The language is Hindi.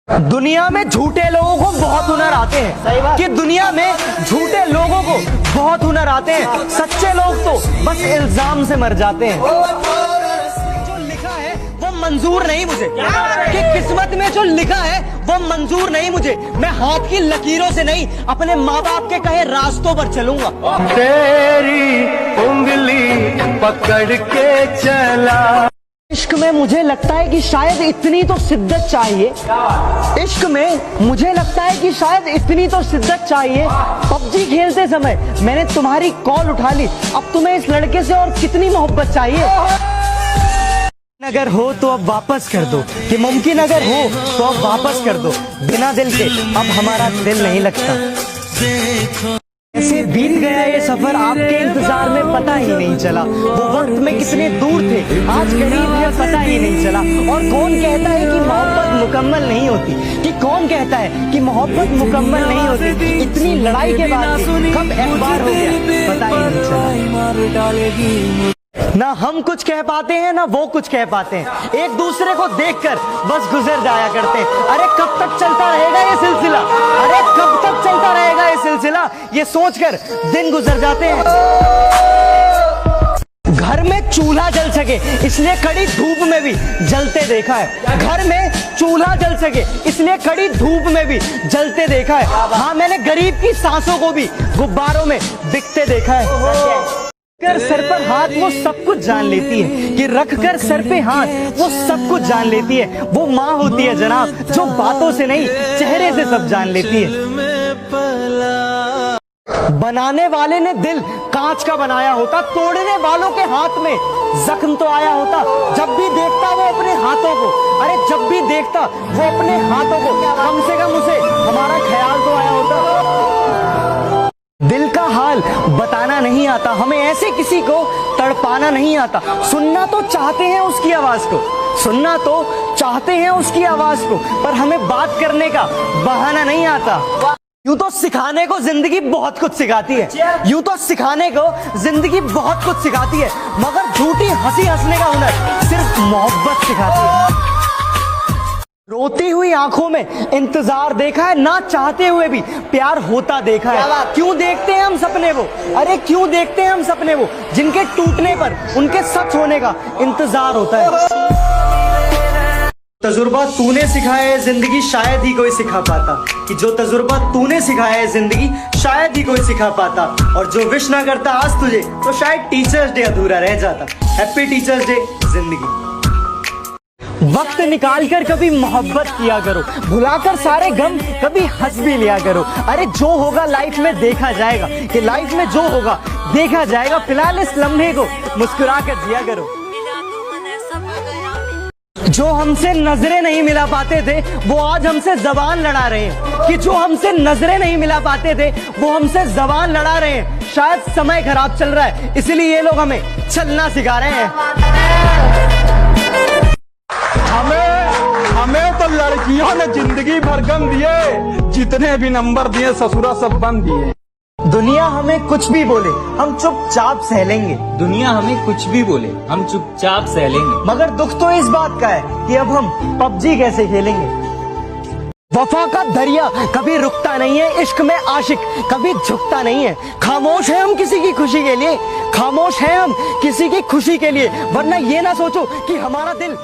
दुनिया में झूठे लोगों को बहुत हुनर आते हैं कि दुनिया में झूठे लोगों को बहुत हुनर आते हैं, सच्चे लोग तो बस इल्जाम से मर जाते हैं। जो लिखा है वो मंजूर नहीं मुझे, कि किस्मत में जो लिखा है वो मंजूर नहीं मुझे। मैं हाथ की लकीरों से नहीं, अपने माँ बाप के कहे रास्तों पर चलूंगा। तेरी उंगली पकड़ के चला। इश्क में मुझे लगता है कि शायद इतनी तो शिद्दत चाहिए। इश्क में मुझे लगता है कि शायद इतनी तो शिद्दत चाहिए। पबजी खेलते समय मैंने तुम्हारी कॉल उठा ली, अब तुम्हें इस लड़के से और कितनी मोहब्बत चाहिए। अगर हो तो अब वापस कर दो, कि मुमकिन अगर हो तो अब वापस कर दो। बिना दिल के अब हमारा दिल नहीं लगता। ऐसे बीत गया ये सफर आपके इंतजार में, पता ही नहीं चला वो वक्त में कितने दूर थे, आज करीब है पता ही नहीं चला। और कौन कहता है कि मोहब्बत मुकम्मल नहीं होती, कि कौन कहता है कि मोहब्बत मुकम्मल नहीं होती। इतनी लड़ाई के बाद कब एक बार हो गया पता ही नहीं चला। ना हम कुछ कह पाते हैं ना वो कुछ कह पाते हैं, एक दूसरे को देखकर बस गुजर जाया करते हैं। अरे कब तक चलता रहेगा ये सिलसिला, अरे कब तक चलता रहेगा ये सिलसिला, ये सोचकर दिन गुजर जाते हैं। घर में चूल्हा जल सके इसलिए कड़ी धूप में भी जलते देखा है। घर में चूल्हा जल सके इसलिए कड़ी धूप में भी जलते देखा है। हाँ, मैंने गरीब की सांसों को भी गुब्बारों में बिकते देखा है। कर सर पर हाथ वो सब कुछ जान लेती है, कि रख कर सर पे हाथ वो सब कुछ जान लेती है। वो माँ होती है जनाब जो बातों से नहीं चेहरे से सब जान लेती है। बनाने वाले ने दिल कांच का बनाया होता, तोड़ने वालों के हाथ में जख्म तो आया होता। जब भी देखता वो अपने हाथों को, अरे जब भी देखता वो अपने हाथों को, कम से कम उसे हमारा ख्याल तो आया होता। दिल का हाल बताना नहीं आता, हमें ऐसे किसी को तड़पाना नहीं आता। सुनना तो चाहते हैं उसकी आवाज को, सुनना तो चाहते हैं उसकी आवाज को, पर हमें बात करने का बहाना नहीं आता। यूं तो सिखाने को जिंदगी बहुत कुछ सिखाती है, यूं तो सिखाने को जिंदगी बहुत कुछ सिखाती है, मगर झूठी हंसी हंसने का हुनर सिर्फ मोहब्बत सिखाती है। रोती हुई आंखों में इंतजार देखा है, ना चाहते हुए भी प्यार होता देखा है। क्यों देखते हैं हम सपने वो, अरे क्यों देखते हैं हम सपने वो, जिनके टूटने पर उनके सच होने का इंतजार होता है। तजुर्बा तूने सिखाया है जिंदगी शायद ही कोई सिखा पाता, कि जो तजुर्बा तूने सिखाया है जिंदगी शायद ही कोई सिखा पाता। और जो विश ना करता आज तुझे तो शायद टीचर्स डे अधूरा रह जाता। हैप्पी टीचर्स डे जिंदगी। वक्त निकाल कर कभी मोहब्बत किया करो, भुलाकर सारे गम कभी हंस भी लिया करो। अरे जो होगा लाइफ में देखा जाएगा, कि लाइफ में जो होगा देखा जाएगा। फिलहाल इस लम्हे को मुस्कुरा कर जिया करो। जो हमसे नजरें नहीं मिला पाते थे वो आज हमसे जबान लड़ा रहे हैं, कि जो हमसे नजरें नहीं मिला पाते थे वो हमसे जबान लड़ा रहे हैं। शायद समय खराब चल रहा है इसलिए ये लोग हमें चलना सिखा रहे हैं। हमें तो लड़कियों ने जिंदगी भर गम दिए, जितने भी नंबर दिए ससुरा सब बंद दिए। दुनिया हमें कुछ भी बोले हम चुपचाप सह लेंगे, दुनिया हमें कुछ भी बोले हम चुपचाप सह लेंगे, मगर दुख तो इस बात का है कि अब हम पबजी कैसे खेलेंगे। वफा का दरिया कभी रुकता नहीं है, इश्क में आशिक कभी झुकता नहीं है। खामोश है हम किसी की खुशी के लिए, खामोश है हम किसी की खुशी के लिए, वरना ये ना सोचो कि हमारा दिल